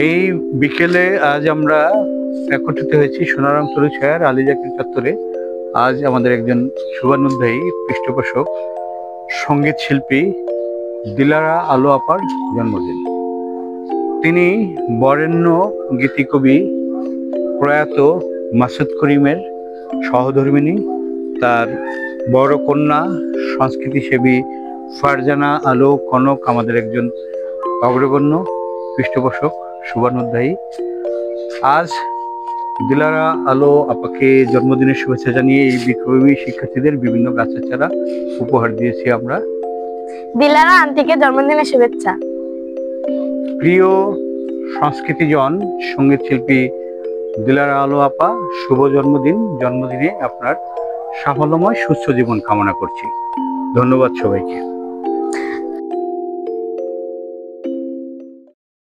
এই বিকেলে আজ আমরা একত্রিত হয়েছি সোনারাম তরুছায়ার আলী চত্বরে। আজ আমাদের একজন শুভানুধ্যায়ী পৃষ্ঠপোষক সঙ্গীত শিল্পী দিলারা আলো আপার জন্মদিন। তিনি বরেণ্য গীতিকবি প্রয়াত মাসুদ করিমের সহধর্মিণী। তার বড় কন্যা সংস্কৃতিসেবী ফারজানা আলো কনক আমাদের একজন অগ্রগণ্য পৃষ্ঠপোষক শুভানুধ্যায়ী। আজ দিলারা আলো আপাকে জন্মদিনের শুভেচ্ছা জানিয়ে এই বিক্ষোভী শিক্ষার্থীদের বিভিন্ন গাছের চারা উপহার দিয়েছি আমরা। দিলারা আন্টিকে জন্মদিনের শুভেচ্ছা। প্রিয় সংস্কৃতিজন সঙ্গীত শিল্পী দিলারা আলো আপা, শুভ জন্মদিন। জন্মদিনে আপনার সাফল্যময় সুস্থ জীবন কামনা করছি। ধন্যবাদ সবাইকে।